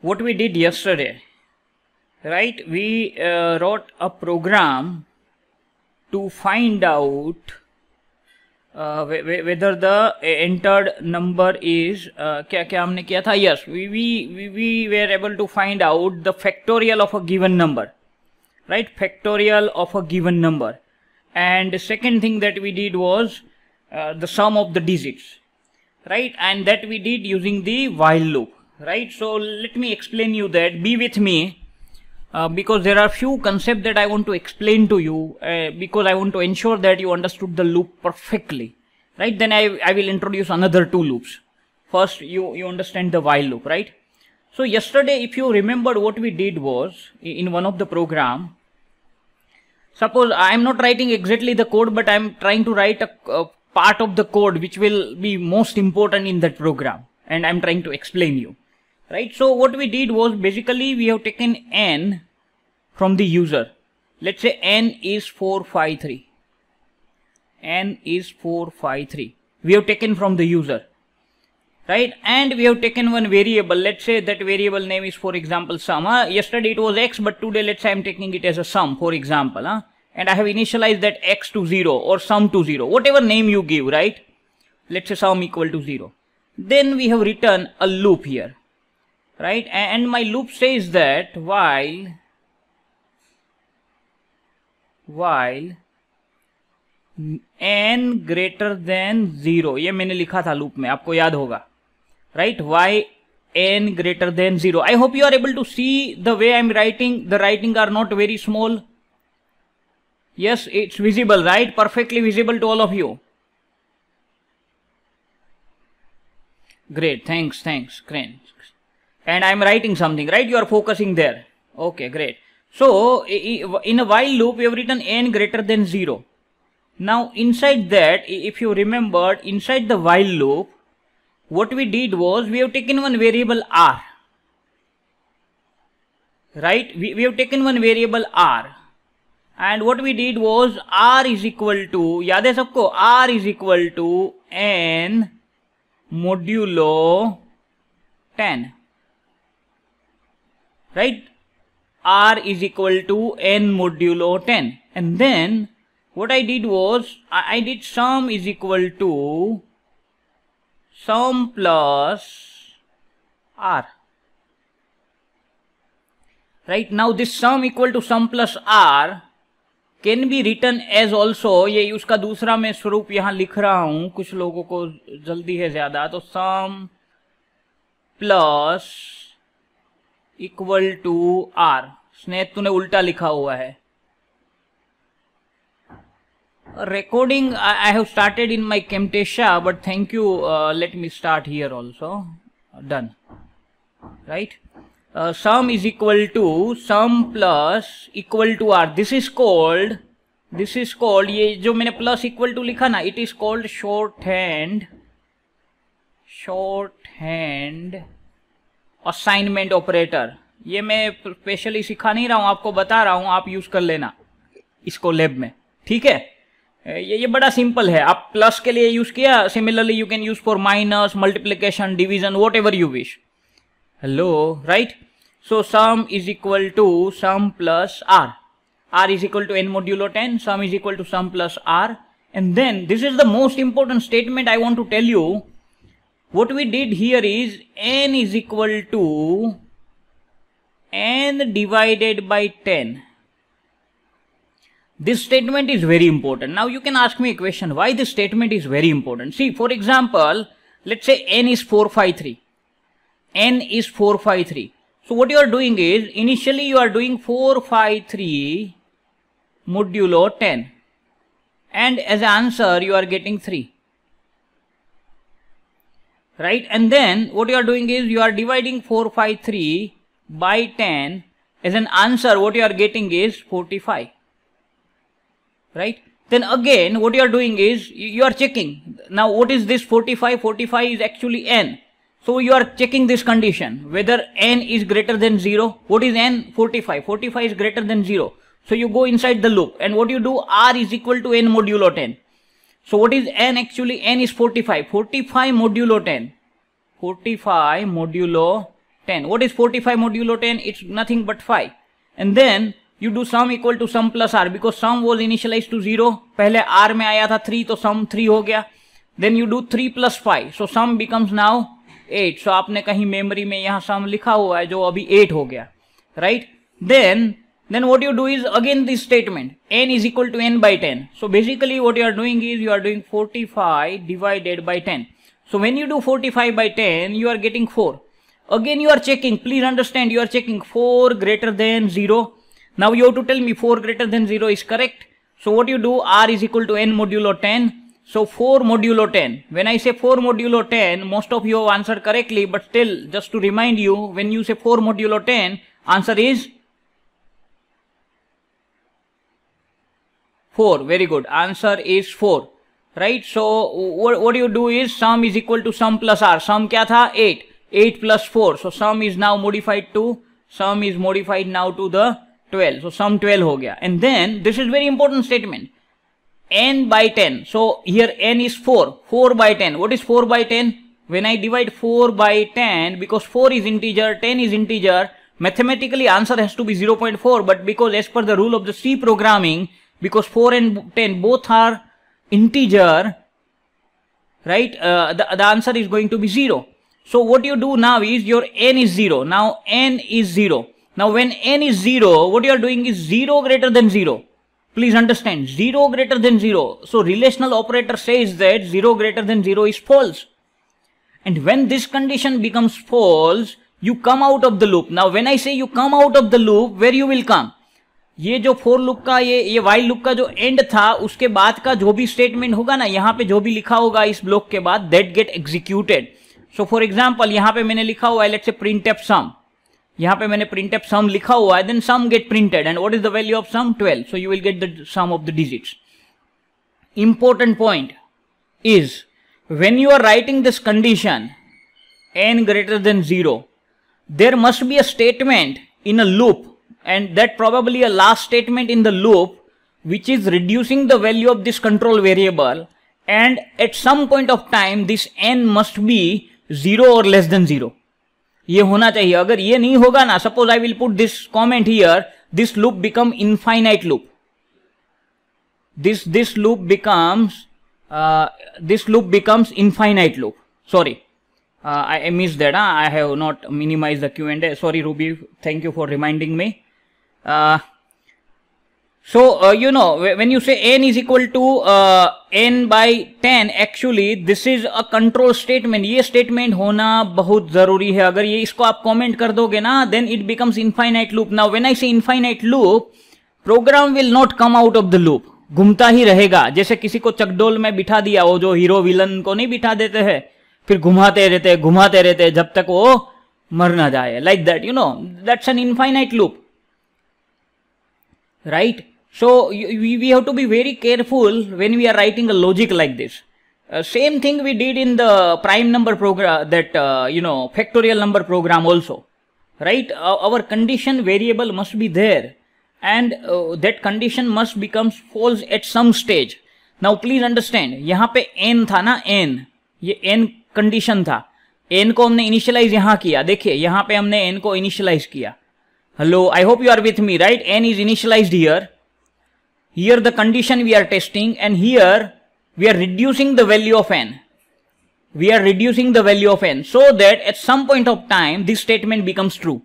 what we did yesterday, right? We wrote a program to find out whether the entered number is क्या हमने किया था? Yes, we were able to find out the factorial of a given number, right? Factorial of a given number. And the second thing that we did was the sum of the digits, right? And that we did using the while loop, right? So let me explain you that. Be with me. Because there are few concepts that I want to explain to you, because I want to ensure that you understood the loop perfectly, right? Then I will introduce another two loops. First, you understand the while loop, right? So yesterday, if you remembered, what we did was, in one of the program, suppose I am not writing exactly the code, but I am trying to write a part of the code which will be most important in that program, and I am trying to explain you. Right, so what we did was, basically we have taken n from the user. Let's say n is 453. N is 453. We have taken from the user, right? And we have taken one variable. Let's say that variable name is, for example, sum. Yesterday it was x, but today let's say I am taking it as a sum, for example. And I have initialized that x to 0 or sum to 0, whatever name you give, right? Let's say sum equal to 0. Then we have written a loop here. Right, and my loop says that while n greater than 0, ये मैंने लिखा था loop में, आपको याद होगा, right? Why n greater than 0. I hope you are able to see the way I am writing. The writing are not very small. Yes, it's visible, right? Perfectly visible to all of you. Great, thanks, Crane. And I am writing something, right? You are focusing there. Okay, great. So in a while loop, we have written n greater than 0. Now inside that, if you remembered, inside the while loop, what we did was, we have taken one variable r. Right? We have taken one variable r. And what we did was, r is equal to, याद है सबको? R is equal to n modulo 10. Right? R is equal to n modulo 10. And then what I did was, I did sum is equal to sum plus r. Right? Now this sum equal to sum plus r can be written as also, ये उसका दूसरा मैं स्वरूप यहाँ लिख रहा हूँ, कुछ लोगों को जल्दी है ज्यादा, तो sum plus equal to r. Sneh तूने उल्टा लिखा हुआ है. Recording I have started in my Camtasia, but thank you. Let me start here also. Done. Right? Sum is equal to sum plus equal to r. This is called ये जो मैंने plus equal to लिखा ना, it is called shorthand assignment operator. ये मैं specially सिखा नहीं रहा हूं, आपको बता रहा हूं, आप यूज कर लेना इसको लैब में, ठीक है? ये बड़ा सिंपल है. आप प्लस के लिए यूज किया, similarly you can use for minus, multiplication, division, whatever you wish. Hello, right? So sum is equal to sum plus r. R is equal to n modulo 10. Sum is equal to sum plus r. And then this is the most important statement I want to tell you. What we did here is, n is equal to n divided by 10. This statement is very important. Now you can ask me a question, why this statement is very important? See, for example, let's say n is 453. N is 453. So what you are doing is, initially you are doing 453 modulo 10. And as an answer, you are getting 3. Right? And then what you are doing is, you are dividing 453 by 10. As an answer, what you are getting is 45. Right? Then again, what you are doing is, you are checking. Now what is this 45? 45 is actually n. So you are checking this condition, whether n is greater than 0. What is n? 45. 45 is greater than 0. So you go inside the loop, and what you do, r is equal to n modulo 10. So what is n actually? N is 45. 45 modulo 10. 45 modulo 10. What is 45 modulo 10? It's nothing but 5. And then you do sum equal to sum plus r, because sum was initialized to 0. पहले r में आया था 3, तो sum 3 हो गया. Then you do 3 plus 5, so sum becomes now 8. So आपने कहीं memory में यहाँ sum लिखा हुआ है जो अभी 8 हो गया, right? Then what you do is again this statement, n is equal to n by 10. So basically what you are doing is you are doing 45 divided by 10. So when you do 45 by 10, you are getting 4. Again you are checking, please understand, you are checking 4 greater than 0. Now you have to tell me 4 greater than 0 is correct. So what you do, r is equal to n modulo 10. So 4 modulo 10. When I say 4 modulo 10, most of you have answered correctly, but still, just to remind you, when you say 4 modulo 10, answer is 4. Very good. Answer is 4. Right? So what you do is sum is equal to sum plus r. Sum क्या था? 8. 8 plus 4. So sum is now modified to, sum is modified now to the 12. So sum 12 हो गया. And then this is very important statement. N by 10. So here n is 4. 4 by 10. What is 4 by 10? When I divide 4 by 10, because 4 is integer, 10 is integer, mathematically answer has to be 0.4. But because as per the rule of the C programming, because 4 and 10 both are integer, right, the answer is going to be 0. So what you do now is your n is 0. Now n is 0. Now when n is 0, what you are doing is 0 greater than 0. Please understand, 0 greater than 0. So relational operator says that 0 greater than 0 is false. And when this condition becomes false, you come out of the loop. Now when I say you come out of the loop, where you will come? ये जो for loop का ये while loop का जो and था, उसके बाद का जो भी स्टेटमेंट होगा ना, यहाँ पे जो भी लिखा होगा इस ब्लॉक के बाद, that get executed. So for example यहाँ पे मैंने लिखा हुआ है, लेट्स से printf sum. यहाँ पे मैंने printf sum लिखा हुआ है, then sum get printed, and what is the value of sum? 12. So you will get the sum of the digits. Important point is, when you are writing this condition n greater than 0, there must be a statement in a loop, and that probably a last statement in the loop, which is reducing the value of this control variable, and at some point of time this n must be 0 or less than 0. ये होना चाहिए. अगर ये नहीं होगा ना, suppose I will put this comment here, this loop become infinite loop. This loop becomes infinite loop. Sorry, I missed that. I have not minimized the Q&A. Sorry, Ruby. Thank you for reminding me. So you know, when you say n is equal to n by 10, actually this is a control statement. ये statement होना बहुत जरूरी है. अगर ये इसको आप comment कर दोगे ना, then it becomes infinite loop. Now when I say infinite loop, program will not come out of the loop. घूमता ही रहेगा. जैसे किसी को चकडोल में बिठा दिया, वो जो हीरो विलन को नहीं बिठा देते हैं, फिर घुमाते रहते जब तक वो मर ना जाए. Like that, you know, that's an infinite loop. Right? So we have to be very careful when we are writing a logic like this. Same thing we did in the prime number program, that factorial number program also. Right? Our condition variable must be there, and that condition must become false at some stage. Now please understand, यहाँ पे n था ना, n, ये n condition था. n को हमने initialize यहाँ किया. देखिए यहाँ पे हमने n को initialize किया. Hello, I hope you are with me, right? N is initialized here. Here the condition we are testing, and here we are reducing the value of n. We are reducing the value of n, so that at some point of time this statement becomes true,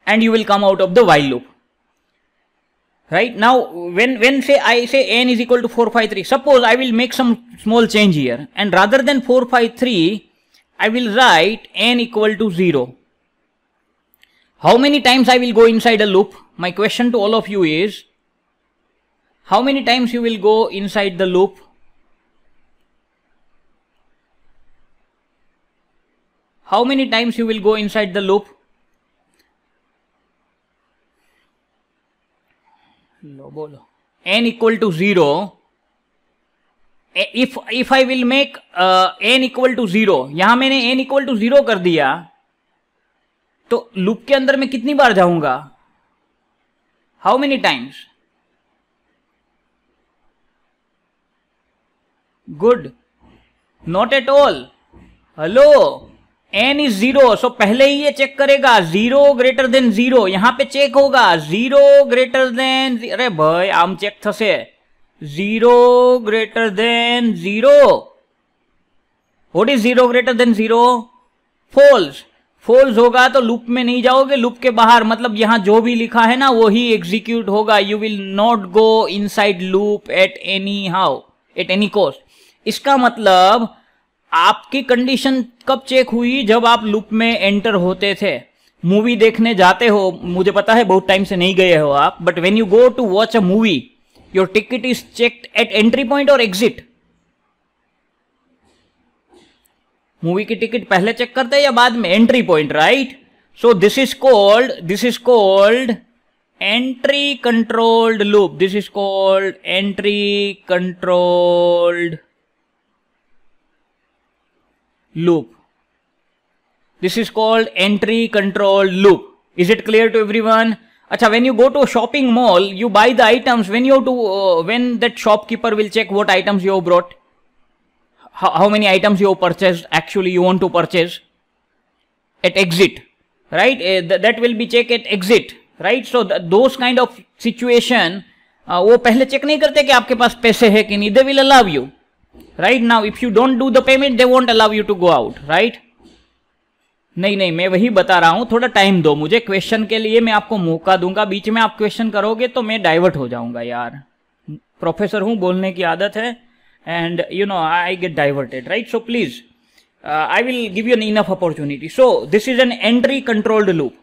and you will come out of the while loop. Right? Now when I say n is equal to 453, suppose I will make some small change here, and rather than 453, I will write n equal to 0. How many times I will go inside a loop? My question to all of you is, how many times you will go inside the loop? How many times you will go inside the loop? N equal to 0. If I will make n equal to 0, यहाँ मैंने n equal to 0 कर दिया, तो loop के अंदर मैं कितनी बार जाऊंगा? How many times? Good. Not at all. Hello. n is 0, सो पहले ही ये चेक करेगा 0 ग्रेटर देन 0, यहां पे चेक होगा 0 ग्रेटर देन, अरे भाई आम चेक थसे 0 greater than 0. What is 0 greater than 0? False. False होगा तो लूप में नहीं जाओगे, लूप के बाहर, मतलब यहां जो भी लिखा है ना वो ही एग्जीक्यूट होगा. You will not go inside loop at any how, at any cost. इसका मतलब आपकी कंडीशन कब चेक हुई? जब आप लूप में एंटर होते थे. मूवी देखने जाते हो, मुझे पता है बहुत टाइम से नहीं गए हो आप, but when you go to watch a movie, your ticket is checked at entry point और एग्जिट. मूवी की टिकट पहले चेक करते हैं या बाद में? Entry point, right? So this is called entry controlled loop. This is called entry controlled loop. This is called entry control loop. Is it clear to everyone? Acha, when you go to a shopping mall, you buy the items. When you have to, when that shopkeeper will check what items you have brought, how many items you have purchased, actually you want to purchase at exit, right? That will be checked at exit, right? So those kind of situation, वो पहले check नहीं करते कि आपके पास पैसे है कि नहीं. They will allow you. Right now, if you don't do the payment, they won't allow you to go out, right? नहीं, मैं वही बता रहा हूं, थोड़ा टाइम दो मुझे. क्वेश्चन के लिए मैं आपको मौका दूंगा. बीच में आप क्वेश्चन करोगे तो मैं डाइवर्ट हो जाऊंगा यार. प्रोफेसर हूं, बोलने की आदत है, and you know I get diverted, right? So please, I will give you an enough opportunity. So this is an entry controlled loop,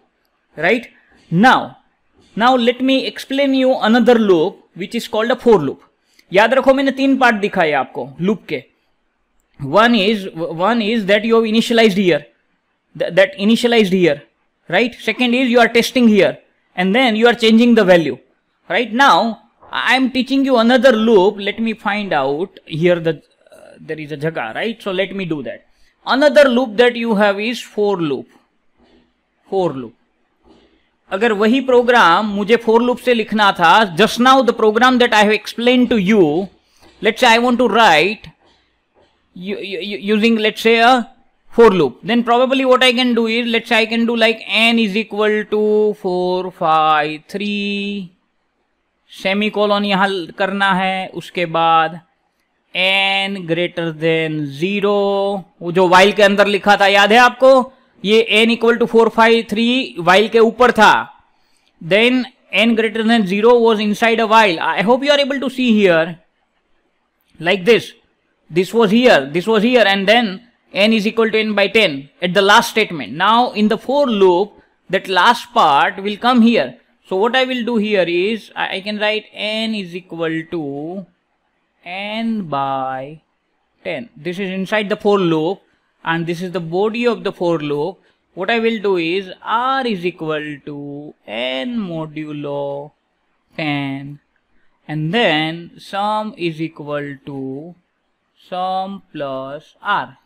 right? Now let me explain you another loop which is called a for loop. याद रखो, मैंने 3 part दिखाए आपको loop के. One is that you have initialized here, that initialized here, right? Second is you are testing here, and then you are changing the value. Right now, I am teaching you another loop. Let me find out here there is a jagah, right? So let me do that. Another loop that you have is for loop. For loop. अगर वही programme मुझे for loop से लिखना था, just now the program that I have explained to you, let's say I want to write using, let's say, a for loop, then probably what I can do is, let's say I can do like n is equal to 4 5 3 semicolon यहां करना है, उसके बाद n greater than 0, वो जो while के अंदर लिखा था याद है आपको, ये n इक्वल टू 4 5 3 while के ऊपर था, then n greater than 0 was inside a while. I hope you are able to see here, like this was here, and then n is equal to n by 10 at the last statement. Now in the for loop, that last part will come here. So what I will do here is, I can write n is equal to n by 10. This is inside the for loop, and this is the body of the for loop. What I will do is, r is equal to n modulo 10, and then sum is equal to sum plus r.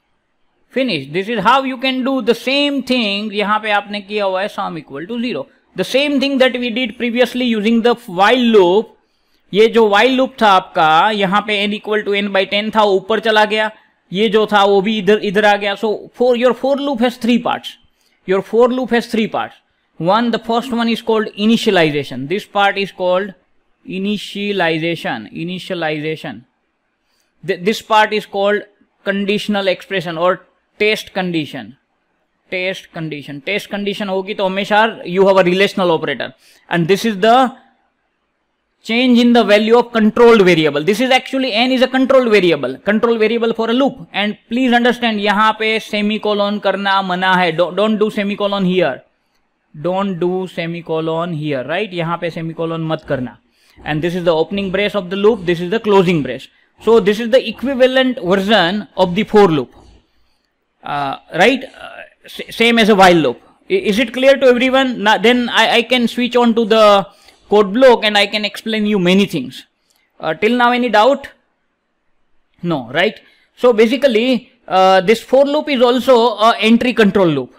Finish. This is how you can do the same thing. यहाँ पे आपने किया हुआ है sum equal to 0. The same thing that we did previously using the while loop. ये जो while loop था आपका, यहाँ पे n equal to n by 10 था, वो ऊपर चला गया, ये जो था वो भी इधर आ गया. So your for loop has 3 parts. Your for loop has 3 parts. The first one is called initialization. This part is called initialization. This part is called conditional expression or test condition. Test condition होगी तो हमेशा you have a relational operator, and this is the change in the value of controlled variable. This is actually n is a controlled variable for a loop. And please understand, यहाँ पे semicolon करना मना है. Don't do semicolon here. Right? यहाँ पे semicolon मत करना. And this is the opening brace of the loop. This is the closing brace. So this is the equivalent version of the for loop. Right? Same as a while loop. Is it clear to everyone? Now, then I can switch on to the code block and I can explain you many things. Till now, any doubt? No, right? So basically, this for loop is also a entry control loop,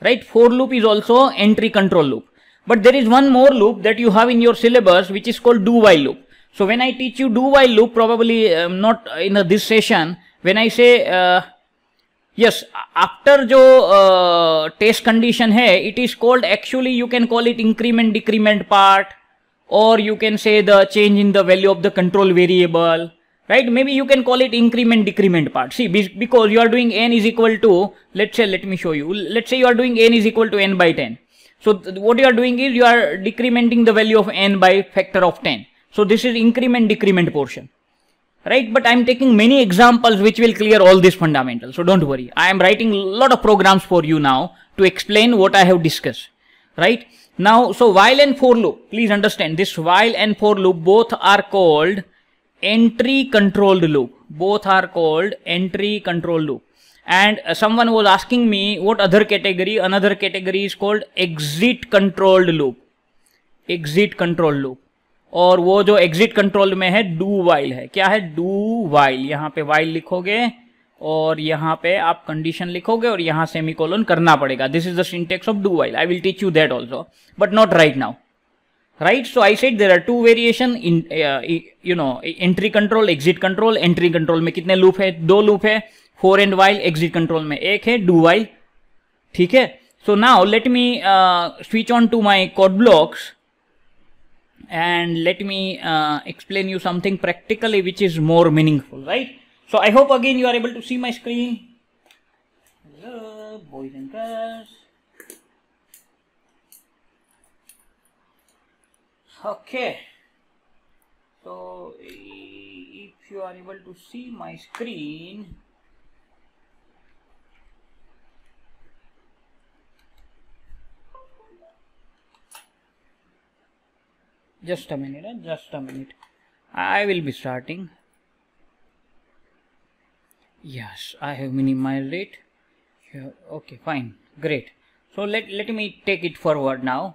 right? For loop is also entry control loop. But there is one more loop that you have in your syllabus, which is called do while loop. So when I teach you do while loop, probably not in this session, when I say yes, after जो test condition है, it is called actually, you can call it increment decrement part, or you can say the change in the value of the control variable, right? Maybe you can call it increment decrement part. See, because you are doing n is equal to, let's say, let me show you, let's say you are doing n is equal to n by 10. So what you are doing is you are decrementing the value of n by factor of 10. So this is increment decrement portion, right? But I am taking many examples which will clear all these fundamentals, so don't worry. I am writing a lot of programs for you now to explain what I have discussed, right? Now, so while and for loop, please understand this, while and for loop both are called entry controlled loop. Both are called entry control loop. And someone was asking me what other category. Another category is called exit controlled loop. Exit control loop. और वो जो exit control में है do while है. क्या है? do while. यहाँ पे while लिखोगे और यहाँ पे आप कंडीशन लिखोगे और यहाँ सेमीकोलन करना पड़ेगा. This is the syntax of do while. I will teach you that also, but not right now, right? So I said there are two variation in, you know, entry control, exit control. Entry control में कितने loop है? 2 loop है, for and while. Exit control में 1 है, do while. ठीक है. So now let me switch on to my code blocks and let me explain you something practically which is more meaningful, right? So I hope again you are able to see my screen. Hello, boys and girls. Okay. So if you are able to see my screen, just a minute, just a minute. I will be starting. Yes, I have minimized it. Yeah, okay, fine, great. So let me take it forward now.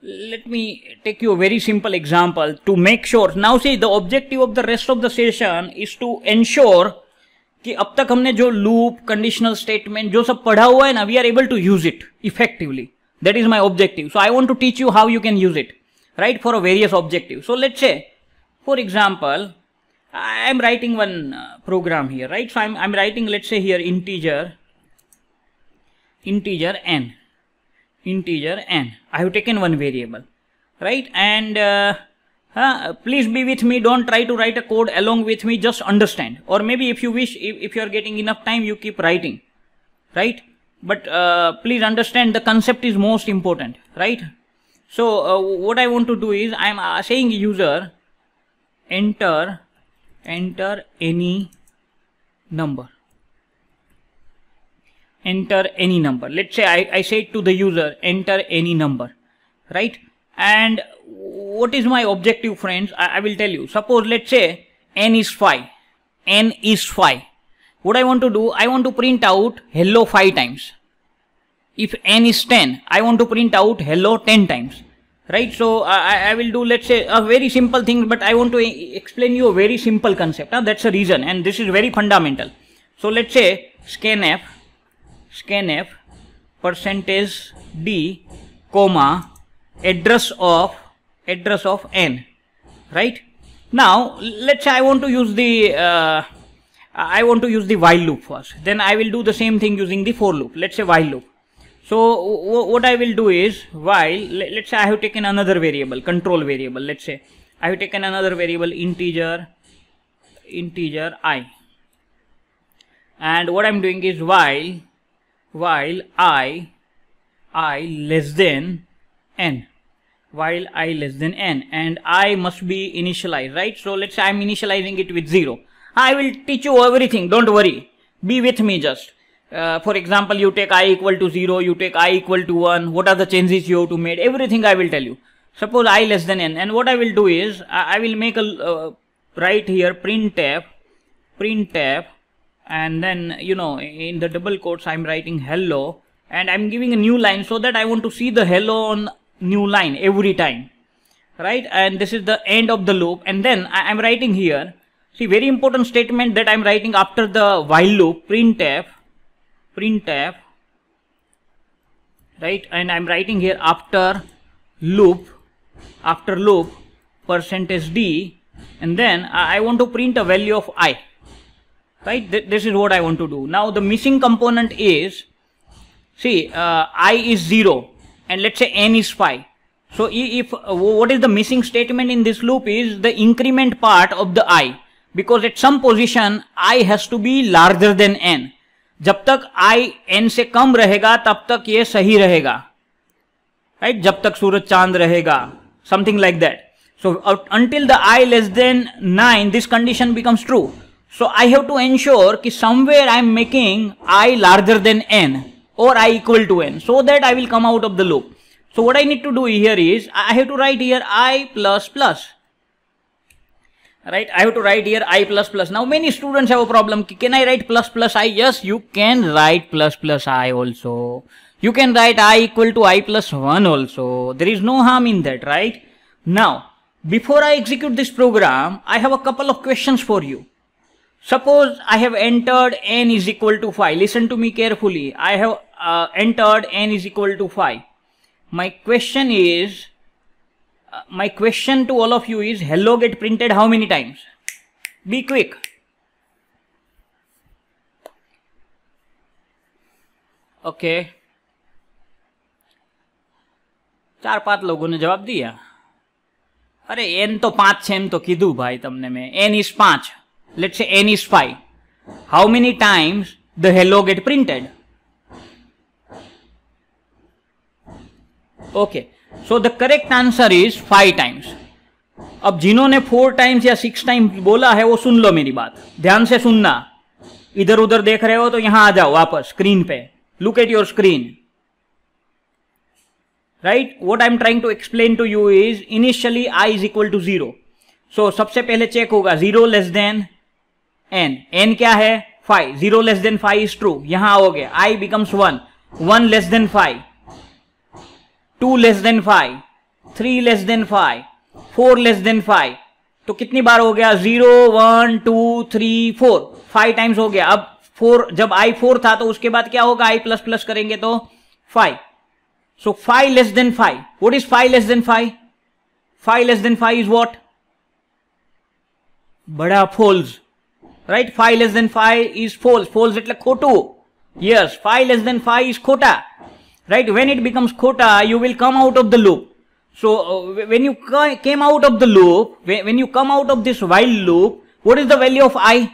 Let me take you a very simple example to make sure. Now see, the objective of the rest of the session is to ensure कि अब तक हमने जो loop, conditional statement जो सब पढ़ा हुआ है ना, we are able to use it effectively. That is my objective. So I want to teach you how you can use it, right, for a various objective. So let's say, for example, I am writing one program here, right? So I'm writing, let's say here, integer n. I have taken one variable, right? And please be with me. Don't try to write a code along with me. Just understand. Or maybe if you wish, if you are getting enough time, you keep writing, right? But please understand the concept is most important, right? So what I want to do is I am saying user enter any number. Enter any number. Let's say I say to the user enter any number, right? And what is my objective, friends? I will tell you. Suppose let's say n is 5. N is 5. What I want to do, I want to print out hello 5 times. If n is 10, I want to print out hello 10 times. Right, so I will do, let's say, a very simple thing, but I want to explain you a very simple concept. That's the reason, and this is very fundamental. So let's say scanf %d, comma, address of n. Right? Now let's say I want to use the while loop first. Then I will do the same thing using the for loop. Let's say while loop. So what I will do is while, let's say I have taken another variable, control variable. Let's say I have taken another variable integer I, and what I'm doing is while I less than n, and I must be initialized, right? So let's say I'm initializing it with 0. I will teach you everything. Don't worry. Be with me just. For example, you take I equal to 0, you take I equal to 1, what are the changes you have to make, everything I will tell you. Suppose I less than n, and what I will do is, I will make a, right here, printf, and then, you know, in the double quotes, I'm writing hello, and I'm giving a new line so that I want to see the hello on new line every time, right? And this is the end of the loop, and then I'm writing here, see, very important statement that I'm writing after the while loop, printf, right? And I'm writing here after loop %d, and then I want to print a value of I, right? This is what I want to do. Now the missing component is, see, I is 0 and let's say n is 5. So if what is the missing statement in this loop is the increment part of the I, because at some position I has to be larger than n. जब तक I n से कम रहेगा तब तक ये सही रहेगा, right? जब तक सूरज चांद रहेगा, something like that. So until the I less than 9, this condition becomes true. So I have to ensure कि somewhere I am making I larger than n or I equal to n, so that I will come out of the loop. So what I need to do here is I have to write here I plus plus. Right, I have to write here I plus plus. Now many students have a problem. Can I write plus plus I? Yes, you can write plus plus I also. You can write I equal to I plus 1 also. There is no harm in that, right? Now, before I execute this program, I have a couple of questions for you. Suppose I have entered n is equal to 5. Listen to me carefully. I have entered n is equal to 5. My question to all of you is, hello get printed how many times? Be quick. Okay. 4-5 लोगों ने जवाब दिया. अरे n तो 5 છે એમ તો કીધું ભાઈ તમને મેં. n is 5. Let's say n is 5. How many times the hello get printed? Okay. So the correct answer is 5 times. अब जिन्होंने 4 टाइम्स या 6 टाइम्स बोला है वो सुन लो मेरी बात, ध्यान से सुनना. इधर उधर देख रहे हो तो यहां आ जाओ वापस स्क्रीन पे. Look at your screen. Right, what I am trying to explain to you is initially i is equal to 0. So सबसे पहले चेक होगा 0 लेस देन n. n क्या है? 5. 0 लेस देन 5 इज ट्रू. यहां आओगे i becomes 1. 1 less than 5. 2 less than 5, 3 less than 5, 4 less than 5. तो कितनी बार हो गया? 0, 1, 2, 3, 4. 5 टाइम्स हो गया. अब 4, जब i 4 था तो उसके बाद क्या होगा? i प्लस प्लस करेंगे तो 5. So 5 less than 5. What is 5 less than 5? 5 less than 5 is what? बड़ा false. Right, 5 less than 5 is false. False એટલે ખોટું. Yes, 5 less than 5 is khota. Right, when it becomes khota, you will come out of the loop. So when you came out of the loop, when you come out of this while loop, what is the value of I?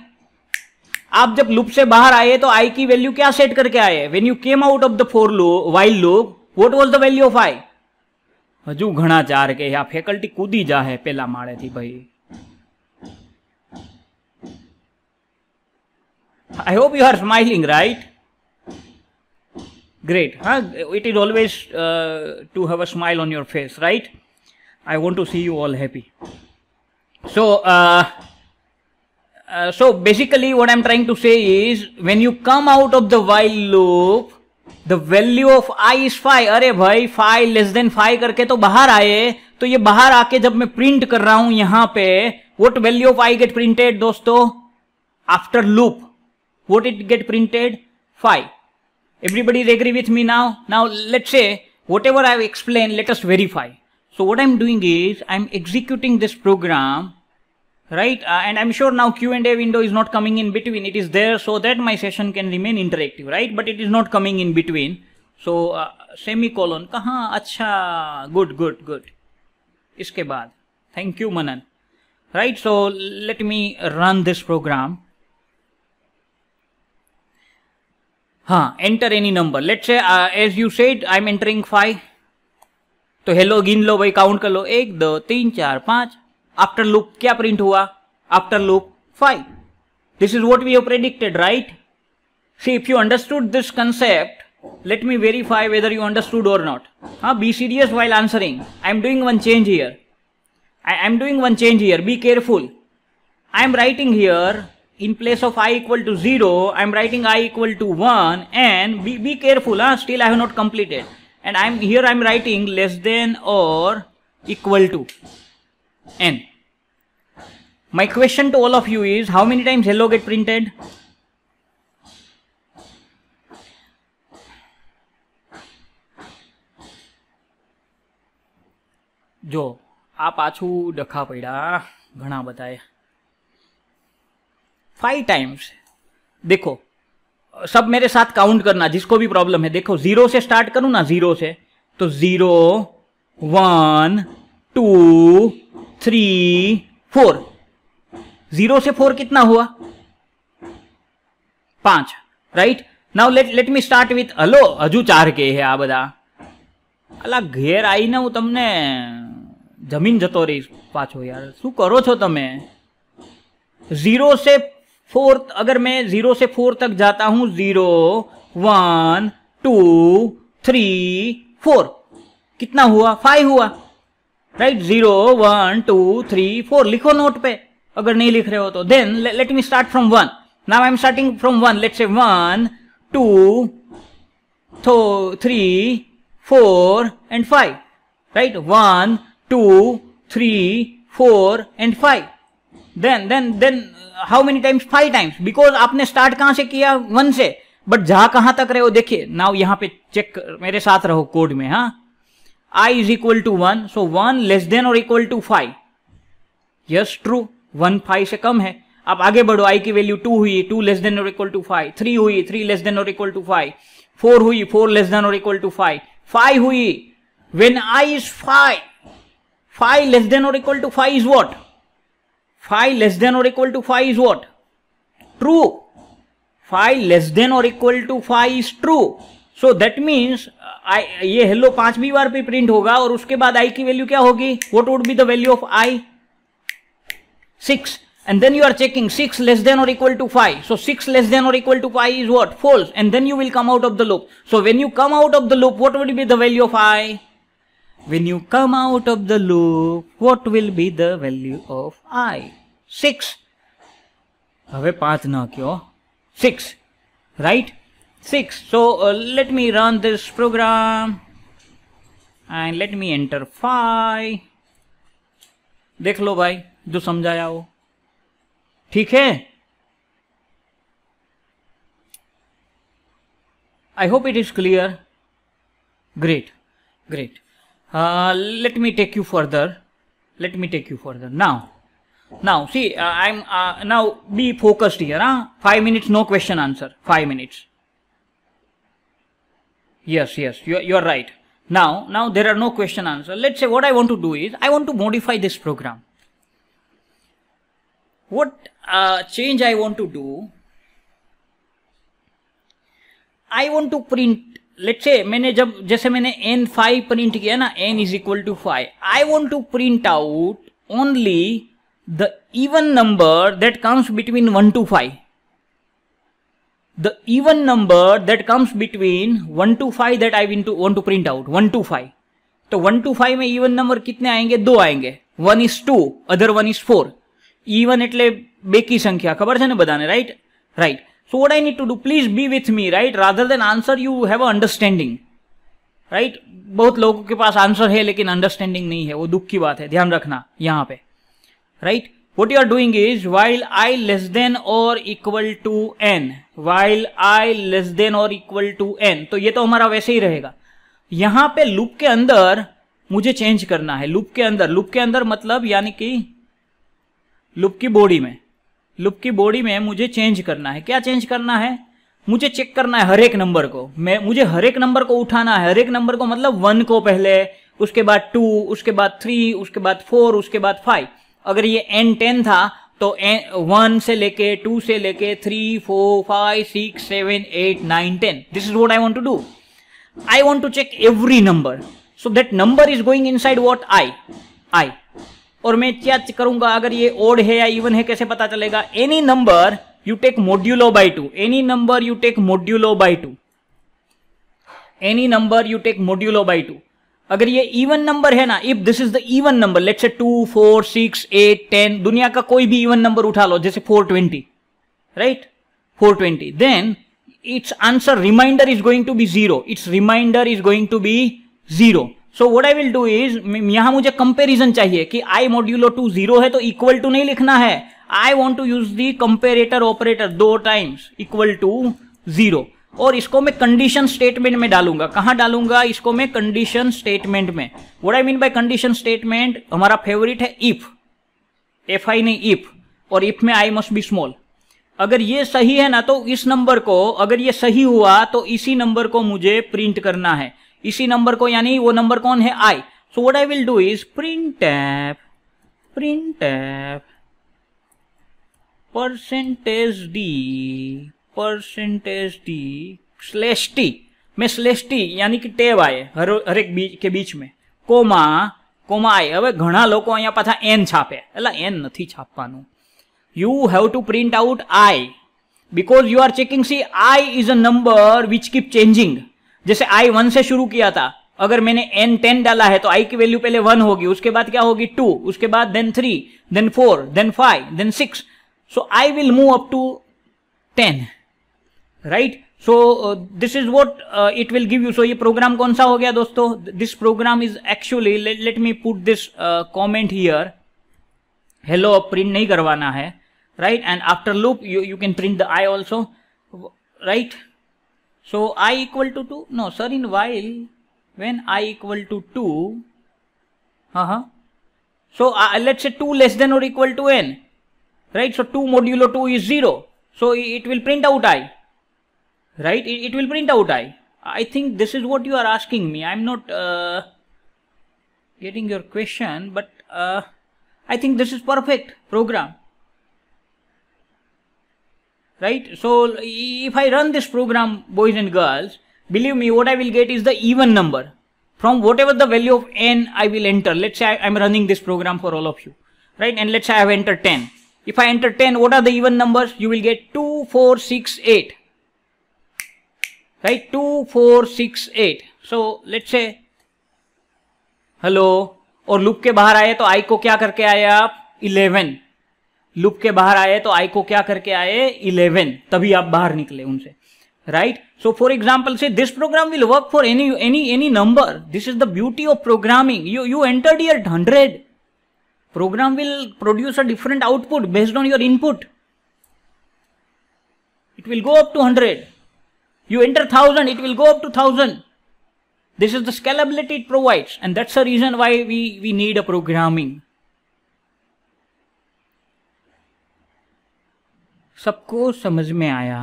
आप जब loop से बाहर आए तो I की value क्या set करके आए? When you came out of the for loop, while loop, what was the value of I? હજુ ઘણા ચાર કે આ ફેકલ્ટી કૂદી જાહે પેલા માળેથી ભાઈ. I hope you are smiling, right? Great. Huh? It is always to have a smile on your face, right? I want to see you all happy. So, so basically what I'm trying to say is, when you come out of the while loop, the value of I is 5. अरे भाई 5 less than 5 करके तो बाहर आए, तो ये बाहर आके जब मैं प्रिंट कर रहा हूं यहां पे, what value of I get printed दोस्तों? After loop, what it get printed? 5. Everybody is agree with me now? Now let's say whatever I have explained, let us verify. So what I'm doing is I'm executing this program, right? And I'm sure now Q&A window is not coming in between. It is there so that my session can remain interactive, right? But it is not coming in between. So semicolon कहाँ? अच्छा, good, good, good. इसके बाद thank you Manan. Right? So let me run this program. हाँ, enter any number. Let's say as you said I'm entering 5. तो hello गिन लो भाई, count कर लो 1 2 3 4 5. आफ्टर लूप क्या प्रिंट हुआ? After loop 5. This is what we have predicted, right? See, if you understood this concept, let me verify whether you understood or not. Be serious while answering. I am doing one change here. I am doing one change here. Be careful. I am writing here, in place of I equal to 0, I am writing I equal to 1, and be careful. Still I have not completed. And I am writing less than or equal to n. My question to all of you is, how many times hello get printed? જો આ પાછું ડખા પડ્યા ઘણા બધાએ. 5 times. देखो सब मेरे साथ काउंट करना, जिसको भी प्रॉब्लम है। देखो 0 से स्टार्ट करूं ना, 0 से, तो 0 1 2 3 4। 0 से 4 कितना हुआ? 5, right. Now let me start with, hello हजू 4 के है आ बधा। अला ઘેર આવીને હું તમને જમીન જતો રહીશ પાછો યાર, શું કરો છો તમે? 0 से 4, अगर मैं 0 से 4 तक जाता हूं, 0 1 2 3 4, कितना हुआ? 5 हुआ, राइट। 0 1 2 3 4 लिखो नोट पे, अगर नहीं लिख रहे हो तो। Then let me start from 1। Now I am starting from 1। Let's say 1 2 3 4 and 5, right? 1 2 3 4 and 5. Then how many times? 5 times, because आपने स्टार्ट कहां से किया? 1 से, बट जा कहां तक रहे हो देखिए। नाउ यहां पे चेक, मेरे साथ रहो कोड में, हाँ। I is equal to 1, so 1 less than or equal to 5, yes true. 1 5 से कम है। आप आगे बढ़ो, i की वैल्यू 2 हुई, 2 लेस देन और इक्वल टू 5। 3 हुई, 3 लेस देन और इक्वल टू 5। 4 हुई, 4 लेस देन और इक्वल टू 5। 5 हुई, when I is 5, 5 less than or equal to 5 is what? 5 less than or equal to 5 is what? True. 5 less than or equal to 5 is true. So that means ये hello 5वीं बार पे print होगा, और उसके बाद i की value क्या होगी? What would be the value of i? 6. And then you are checking 6 less than or equal to 5. So 6 less than or equal to 5 is what? False. And then you will come out of the loop. So when you come out of the loop, what will be the value of i? When you come out of the loop, what will be the value of i? 6. હવે 5 ના કયો, 6, right? 6. So let me run this program and let me enter 5. देख लो भाई जो समझाया हो, ठीक है? I hope it is clear. Great, great. Let me take you further. Let me take you further. Now see, I'm now be focused here. 5 minutes, no question answer. 5 minutes. Yes, you are right. Now there are no question answer. Let's say what I want to do is I want to modify this program. What change I want to do? I want to print, let's say जैसे मैंने n5 print किया ना, n is equal to 5. I want to print out only the even number that comes between 1 to 5. The even number that comes between 1 to 5 that I want to print out. 1 to 5. तो 1 to 5 में even number कितने आएंगे? 2 आएंगे. 1 is 2, other 1 is 4. Even એટલે બેકી સંખ્યા, ખબર છે ને બધાને, right? So what I need to do, please be with me, right? Rather than answer, you have a understanding, right? बहुत लोगों के पास आंसर है लेकिन अंडरस्टैंडिंग नहीं है, वो दुख की बात है, ध्यान रखना यहाँ पे, right? What you are doing is, while I less than or equal to n, while I less than or equal to n, तो ये तो हमारा वैसे ही रहेगा। यहाँ पे लूप के अंदर मुझे चेंज करना है, लूप के अंदर मतलब यानी कि लूप की बॉडी में मुझे चेंज करना है। क्या चेंज करना है? मुझे चेक करना है हर एक नंबर को, मुझे हर एक नंबर को उठाना है। हर एक नंबर को मतलब 1 को पहले, उसके बाद 2, उसके बाद 3, उसके बाद 4, उसके बाद 5। अगर ये n10 था तो 1 से लेके 2 से लेके 3 4 5 6 7 8 9 10। This is what I want to do. I want to check every number, so that number is going inside what? I. और मैं क्या करूंगा? अगर ये ओड है या इवन है कैसे पता चलेगा? Any number you take modulo by 2, any number you take modulo by 2, any number you take modulo by 2। अगर ये इवन नंबर है ना, if this is the even number, let's say 2 4 6 8 10, दुनिया का कोई भी इवन नंबर उठा लो, जैसे 420, right? 420, then its answer reminder is going to be 0, its reminder is going to be 0। So what I will do is, यहां मुझे comparison चाहिए कि i मॉड्यूलो 2 0 है तो इक्वल टू नहीं लिखना है, I want to use the comparator operator 2 times equal to 0, और इसको मैं कंडीशन स्टेटमेंट में डालूंगा। कहां डालूंगा इसको? मैं कंडीशन स्टेटमेंट में। What I mean by condition statement, हमारा फेवरेट है इफ, fi नहीं इफ, और इफ में i मस्ट बी स्मॉल। अगर ये सही है ना तो इस नंबर को, अगर ये सही हुआ तो इसी नंबर को मुझे प्रिंट करना है, इसी नंबर को, यानी वो नंबर कौन है, I. So what I will do is printf %d slash t. मैं स्लैश टी यानी कि ટેબ आए हर एक बीच के बीच में કોમા આય. હવે ઘણા લોકો અહીંયા પાછા એન છાપે, એટલે એન નથી છાપવાનું. You have to print out I because you are checking. See, I is a number which keep changing. जैसे I 1 से शुरू किया था, अगर मैंने n 10 डाला है तो I की वैल्यू पहले 1 होगी, उसके बाद क्या होगी 2, उसके बाद then 3, then 4, then 5, then 6. So I will move up to 10, right? So this is what it will give you. So ये प्रोग्राम कौन सा हो गया दोस्तों? This program is actually, let me put this comment here. Hello print नहीं करवाना है, right? And after loop you can print the I also, right? So I equal to 2, no sir, in while when I equal to 2, so let's say 2 less than or equal to n, right? So 2 modulo 2 is 0, so it will print out I, right? It will print out I. I think this is what you are asking me. I'm not getting your question, but I think this is perfect program, right? So if I run this program, boys and girls, believe me, what I will get is the even number from whatever the value of n I will enter. Let's say I'm running this program for all of you, right? And let's say I have entered 10. If I enter 10, what are the even numbers? You will get 2, 4, 6, 8, right? 2, 4, 6, 8. So let's say, hello, और loop के बाहर आए तो आई को क्या करके आए आप? 11. लूप के बाहर आए तो आई को क्या करके आए? 11. तभी आप बाहर निकले उनसे, right? So for example, say this program will work for any number. This is the beauty of programming. You entered here 100. Program will produce a different output based on your input. It will go up to 100. You enter 1000, it will go up to 1000. This is the scalability it provides, and that's the reason why we need a programming. सबको समझ में आया?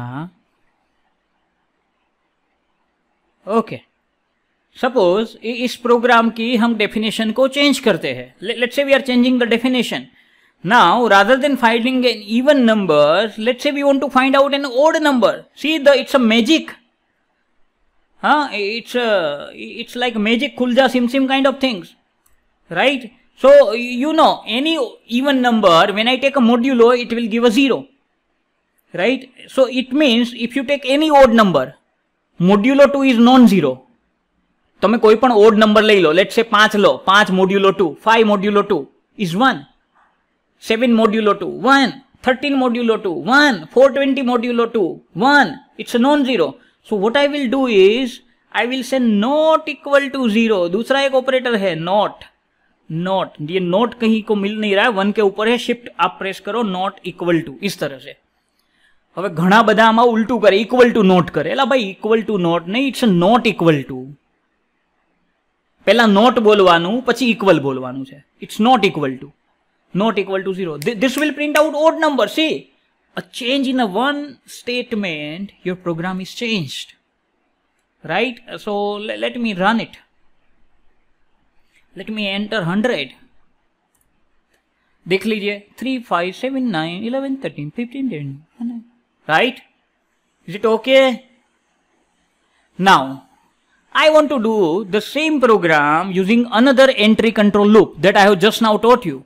Okay. Suppose इस programme की हम definition को change करते हैं. Let's say we are changing the definition. Now, rather than finding an even number, let's say we want to find out an odd number. See, it's a magic. It's like magic, khulja, sim kind of things, right? So, you know, any even number, when I take a modulo, it will give a 0, right? So, it means if you take any odd number, modulo 2 is non-zero. તમે કોઈ પણ odd number લઈ લો, let's say 5 law, 5 modulo 2, 5 modulo 2 is 1, 7 modulo 2, 1, 13 modulo 2, 1, 420 modulo 2, 1, it's a non-zero. So what I will do is, I will say not equal to 0. दूसरा एक operator है not. ये not कहीं को मिल नहीं रहा है, 1 के ऊपर है, शिफ्ट आप प्रेस करो, नॉट इक्वल टू, इस तरह से. હવે ઘણા બધા આમાં ઉલટું કરે, ઇક્વલ ટુ નોટ કરે. એલા ભાઈ ઇક્વલ ટુ નોટ નહીં, ઇટ્સ નોટ ઇક્વલ ટુ. પહેલા નોટ બોલવાનું, પછી ઇક્વલ બોલવાનું છે. It's not equal to, not equal to 0. This will print out odd number. See, a change in a one statement, your program is changed, right? So let me run it. Let me enter 100. देख लीजिए 3, 5, 7, 9, 11, 13, 15, 10, right? Is it okay? Now I want to do the same program using another entry control loop that I have just now taught you.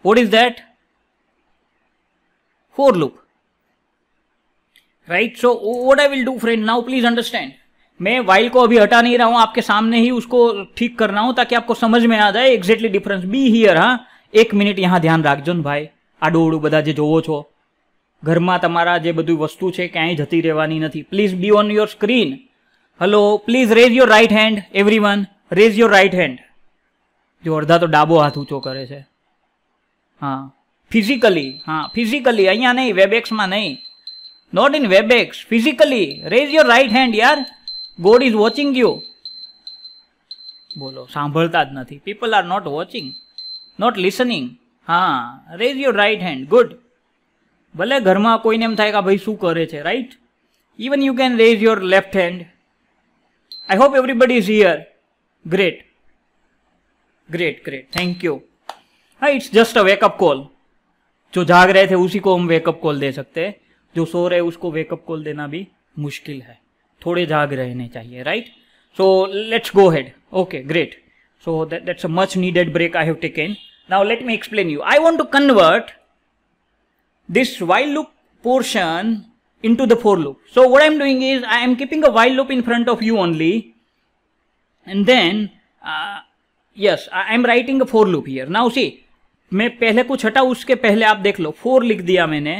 What is that? For loop, right? So what I will do, friend, now please understand. मैं while को अभी हटा नहीं रहा हूं, आपके सामने ही उसको ठीक कर रहा हूं ताकि आपको समझ में आ जाए एक्जेक्टली डिफरेंस. Be here. हाँ, 1 મિનિટ यहाँ ध्यान રાખજો ને ભાઈ. આડું બધા જે જોવો છો ઘરમાં, તમારા જે બધું વસ્તુ છે ક્યાંય જતી રહેવાની નથી. Please B on your screen. Hello, please rays your right hand. Everyone rays your right hand. જો અડધા તો ડાબો હાથ ઊંચો કરે છે. हाँ, फिजिकली. हाँ, फिजिकली, અહીંયા નહીં, વેબએક્સમાં નહીં. Not in Webex, physically. Raise your right hand યાર. God is watching you. બોલો, સાંભળતા જ નથી. People are not watching, not listening. હા, raise your right hand. Good. ભલે ઘરમાં કોઈને એમ થાય કે ભાઈ શું કરે છે, right? Even you can raise your left hand. I hope everybody is here. Great. Great, great. Thank you. हाँ, it's just a wake up call. जो जाग रहे थे उसी को हम वेकअप कॉल दे सकते हैं, जो सो रहे उसको वेकअप कॉल देना भी मुश्किल है, थोड़े जाग रहने चाहिए, right? So let's go head. Okay, great. So that's a much needed break I have taken. Now let me explain you. I want to convert this while loop portion into the for loop. So what I'm doing is I am keeping a while loop in front of you only, and then yes, I am writing a for loop here. Now see, मैं पहले कुछ हटा, उसके पहले आप देख लो 4 लिख दिया मैंने,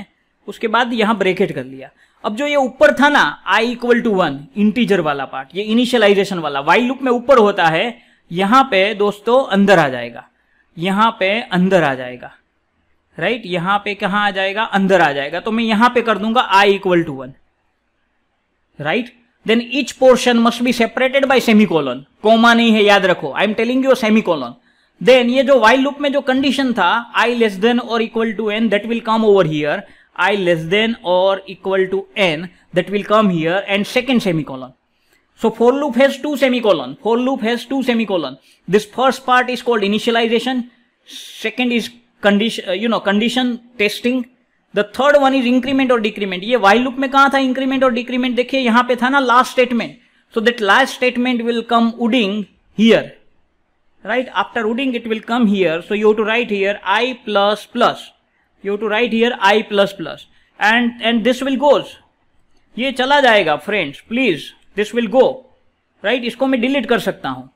उसके बाद यहां ब्रैकेट कर लिया. अब जो ये ऊपर था ना i इक्वल टू 1 इंटीजर वाला पार्ट, ये इनिशियलाइजेशन वाला वाइल लूप में ऊपर होता है, यहां पे दोस्तों अंदर आ जाएगा, यहां पे अंदर आ जाएगा, राइट? यहां पे कहां आ जाएगा? अंदर आ जाएगा. तो मैं यहां पे कर दूंगा i equal to 1, right? Then each portion must be separated by semicolon. Comma नहीं है, याद रखो. I am telling you semicolon. Then ये जो वाइल लूप में जो कंडीशन था i लेस देन और equal to n, that will come over here. i less than और equal to n, that will come here, and second semicolon. So for loop has 2 semicolon. For loop has 2 semicolon. This first part is called initialization. Second is condition, condition testing. The third one is increment or decrement. ये while loop में कहाँ था increment और decrement? देखिए यहाँ पे था ना last statement. So that last statement will come wooding here. Right? After wooding it will come here. So you have to write here I plus plus. You have to write here I plus plus. And this will goes. ये चला जाएगा friends. Please. This will go. Right? इसको मैं delete कर सकता हूँ.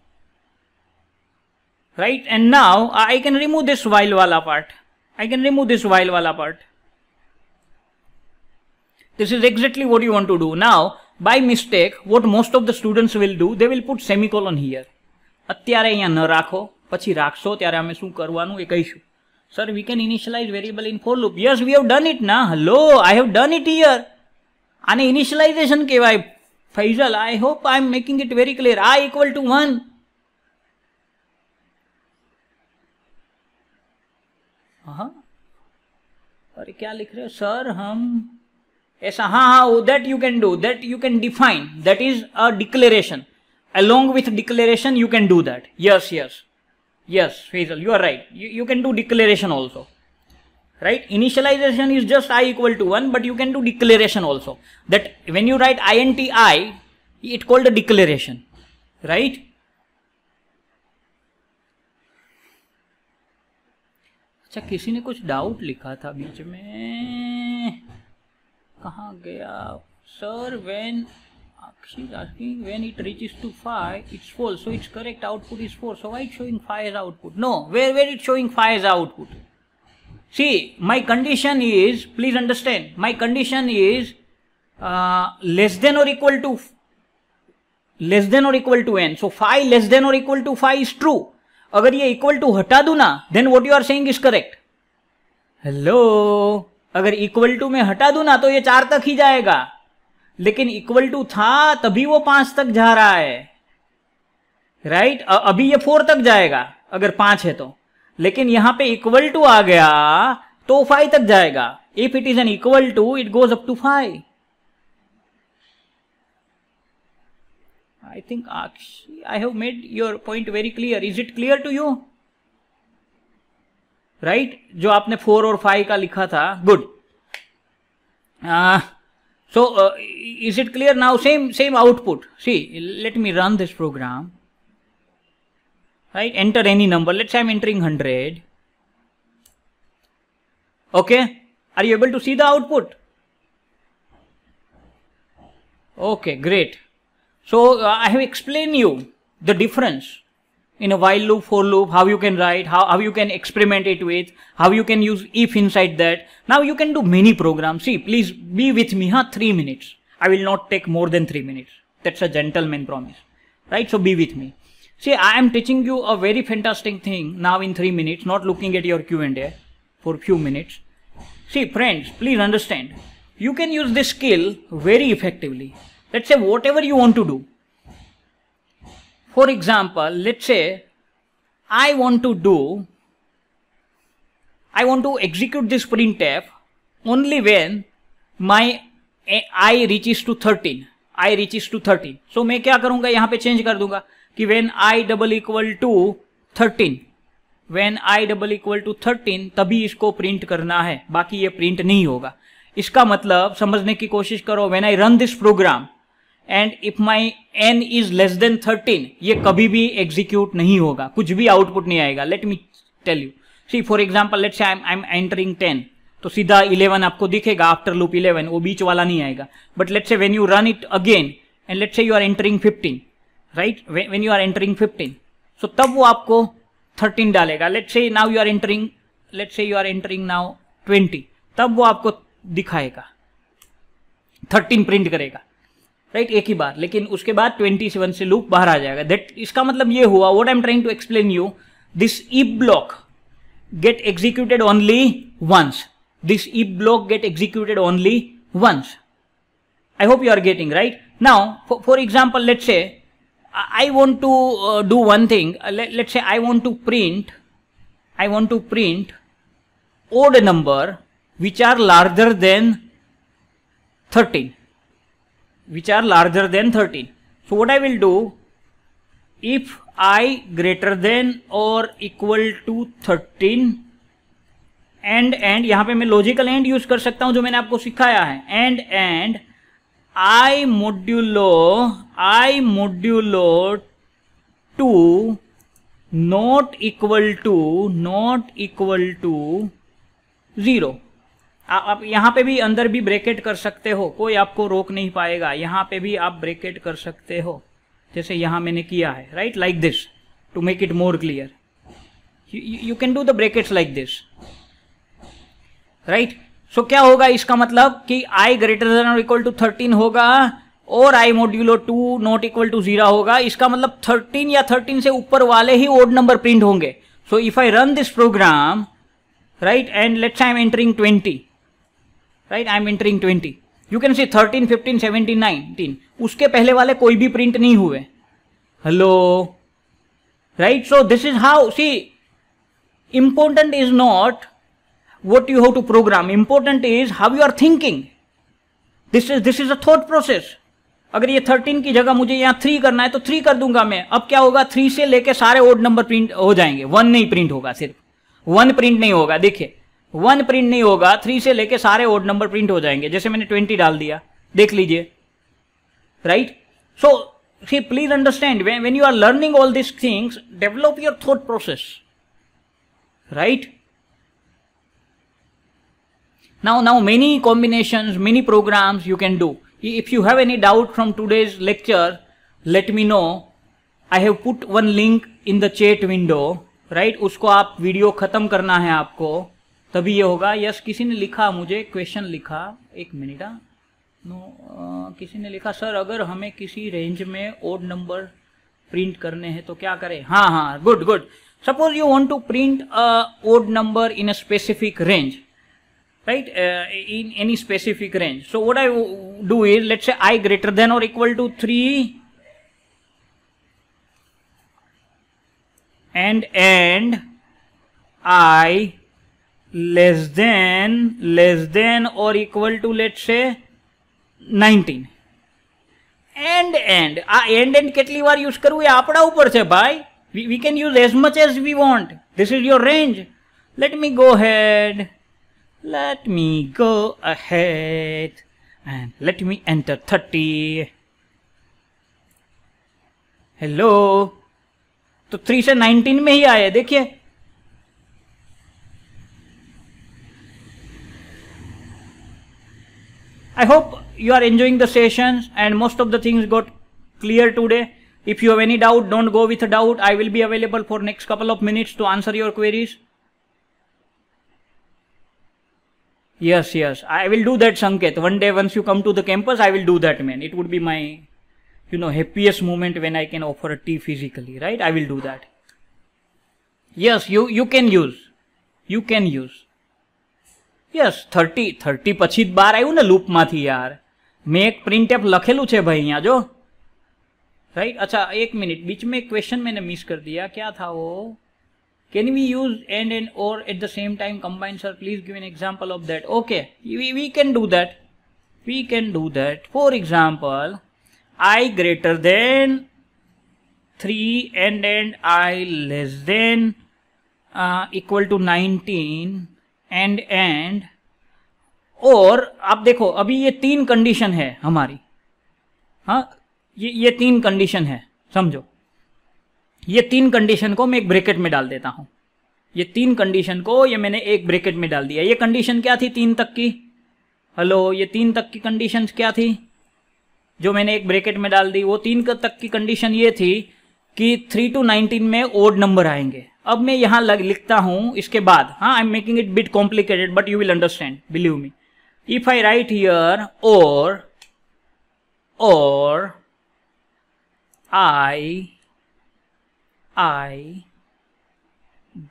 Right? And now I can remove this while वाला part. I can remove this while वाला part. This is exactly what you want to do. Now, by mistake, what most of the students will do, they will put semicolon here. અત્યારે અહીંયા ન રાખો, પછી રાખશો ત્યારે અમે શું કરવાનું એ કહીશું. Sir, we can initialize variable in for loop. Yes, we have done it now. Hello, I have done it here. આને initialization કહેવાય. Faisal, I hope I am making it very clear. I equal to 1. हाँ, अरे क्या लिख रहे हो sir? हम ऐसा, हाँ, that you can do, that you can define, that is a declaration. Along with declaration you can do that. Yes, Faisal, you are right. You can do declaration also, right? Initialization is just I equal to 1, but you can do declaration also. That when you write int I, it called a declaration, right? अच्छा, किसी ने कुछ doubt लिखा था बीच में, कहाँ गया sir? When she's asking when it reaches to 5, it's false. So its correct output is 4. So why it's showing 5 as output? No, where it's showing 5 as output? See, my condition is, please understand, my condition is less than or equal to n. So 5 less than or equal to 5 is true. अगर ये equal to हटा दूं ना, then what you are saying is correct. Hello, अगर equal to में हटा दूं ना तो ये 4 तक ही जाएगा, लेकिन equal to था तभी वो 5 तक जा रहा है, राइट? अभी ये 4 तक जाएगा अगर 5 है तो, लेकिन यहां पे equal to आ गया तो 5 तक जाएगा. If it is an equal to, it goes up to 5. I think actually I have made your point very clear. Is it clear to you? Right? जो आपने 4 और 5 का लिखा था, good. So is it clear now? Same output. See, let me run this program. Right? Enter any number. Let's say I'm entering 100. Okay. Are you able to see the output? Okay, great. So I have explained you the difference in a while loop, for loop, how you can write, how you can experiment it with, how you can use if inside that. Now you can do many programs. See, please be with me, 3 minutes. I will not take more than 3 minutes. That's a gentleman promise, right? So be with me. See, I am teaching you a very fantastic thing now in 3 minutes, not looking at your Q&A for a few minutes. See, friends, please understand, you can use this skill very effectively. Let's say whatever you want to do. For example, let's say I want to execute this printf only when my I reaches to 13. I reaches to 13. So मैं क्या करूंगा, यहां पे change कर दूंगा कि when I double equal to 13, when I double equal to 13 तभी इसको प्रिंट करना है, बाकी ये प्रिंट नहीं होगा. इसका मतलब समझने की कोशिश करो, when I run this program and if my n is less than 13, ये कभी भी एग्जीक्यूट नहीं होगा, कुछ भी आउटपुट नहीं आएगा. Let me tell you, see for example let's say I am entering 10, तो सीधा 11 आपको दिखेगा आफ्टर लूप 11, वो बीच वाला नहीं आएगा. But let's say when you run it again and let's say you are entering 15, right, when you are entering 15, so तब वो आपको 13 डालेगा. Let's say now you are entering, let's say you are entering now 20, तब वो आपको दिखाएगा 13 print करेगा, right, एक ही बार. लेकिन उसके बाद 27 से लूप बाहर आ जाएगा. दैट इसका मतलब ये हुआ, what I am trying to explain you, this if block get executed only once. This if block get executed only once. I hope you are getting right. Now, for example, let's say I want to do one thing. Let's say I want to print odd number which are larger than 13. Which are larger than 13. So what I will do, if I greater than or equal to 13 and यहाँ पे मैं logical and use कर सकता हूं जो मैंने आपको सिखाया है. And I modulo 2 not equal to 0. आप यहाँ पे भी अंदर भी ब्रैकेट कर सकते हो, कोई आपको रोक नहीं पाएगा. यहाँ पे भी आप ब्रैकेट कर सकते हो जैसे यहां मैंने किया है, right, like this, to make it more clear. You can do the brackets like this, right. So क्या होगा इसका मतलब कि I ग्रेटर देन और इक्वल टू 13 होगा और I modulo 2 not equal to 0 होगा. इसका मतलब 13 या 13 से ऊपर वाले ही ओड नंबर प्रिंट होंगे. So if I run this program, right, and let's I am entering 20, right, I am entering 20, you can see 13, 15, 17, 19, उसके पहले वाले कोई भी प्रिंट नहीं हुए. Hello, right. So this is how, see, important is not what you have to program, important is how you are thinking. This is a thought process. अगर ये 13 की जगह मुझे यहाँ 3 करना है तो 3 कर दूंगा मैं. अब क्या होगा, 3 से लेके सारे ओड नंबर प्रिंट हो जाएंगे, 1 नहीं प्रिंट होगा, सिर्फ 1 प्रिंट नहीं होगा. देखिए 1 प्रिंट नहीं होगा, 3 से लेके सारे ओड नंबर प्रिंट हो जाएंगे. जैसे मैंने 20 डाल दिया, देख लीजिए, right. So see, please understand, when you are learning all this things, develop your thought process, right. Now many combinations, many programs you can do. If you have any doubt from today's lecture, let me know. I have put one link in the chat window, right? उसको आप video खत्म करना है आपको, तभी ये होगा. Yes, किसी ने लिखा मुझे, क्वेश्चन लिखा, एक मिनट, किसी ने लिखा, सर अगर हमें किसी रेंज में ओड नंबर प्रिंट करने हैं तो क्या करें. हाँ, good. Suppose you want to print odd number in a specific range, right, in any specific range. So what I do is, let's say I greater than or equal to 3 and I less than or equal to, let's say 19. and કેટલી વાર use કરવું એ આપણા ઉપર છે ભાઈ. we can use as much as we want. This is your range. Let me go ahead and let me enter 30. Hello, तो 3 से 19 में ही आए, देखिए. I hope you are enjoying the sessions and most of the things got clear today. If you have any doubt, don't go with a doubt. I will be available for next couple of minutes to answer your queries. Yes, I will do that, Sanket. One day once you come to the campus, I will do that, man. It would be my, happiest moment when I can offer a tea physically, right? I will do that. Yes, you can use. Yes, 30 પછી જ બહાર આવ્યું ને લૂપમાંથી યાર. મેં એક printf લખેલું છે ભાઈ અહીંયા જો. રાઈટ, अच्छा एक मिनट, बीच में एक क्वेश्चन मैंने मिस कर दिया. क्या था वो, Can we use and or at the same time combine, sir? Please give an example of that. Okay, we can do that. We can do that. For example, I greater than 3 and I less than equal to 19 and और आप देखो अभी ये 3 condition है हमारी. हाँ, ये 3 condition है, समझो. ये 3 कंडीशन को मैं एक ब्रैकेट में डाल देता हूं. ये 3 कंडीशन को ये मैंने एक ब्रैकेट में डाल दिया. ये कंडीशन क्या थी 3 तक की? हेलो, ये 3 तक की कंडीशंस क्या थी जो मैंने एक ब्रैकेट में डाल दी? वो 3 तक की कंडीशन ये थी कि 3 to 19 में ओड नंबर आएंगे. अब मैं यहां लिखता हूं इसके बाद. हाँ, I am making it bit complicated but you will understand, believe me. If I right here और I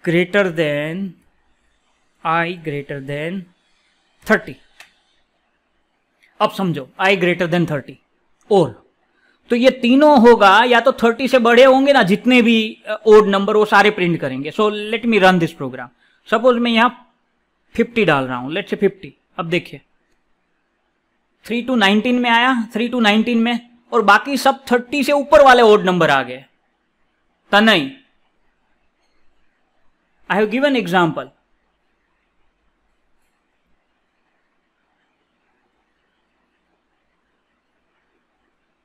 greater than 30. अब समझो I greater than 30 और तो ये तीनों होगा या तो 30 से बड़े होंगे ना, जितने भी ओड नंबर वो सारे प्रिंट करेंगे. So let me run this program. Suppose मैं यहां 50 डाल रहा हूं, लेट से 50. अब देखिए 3 to 19 में आया, 3 to 19 में, और बाकी सब 30 से ऊपर वाले ओड नंबर आ गए. नहीं, I have given example.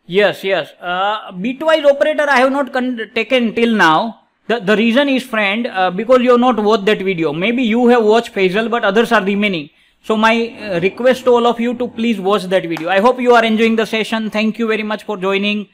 Yes. Bitwise operator I have not taken till now. The reason is, friend, because you have not watched that video. Maybe you have watched Faisal, but others are remaining. So my request to all of you to please watch that video. I hope you are enjoying the session. Thank you very much for joining.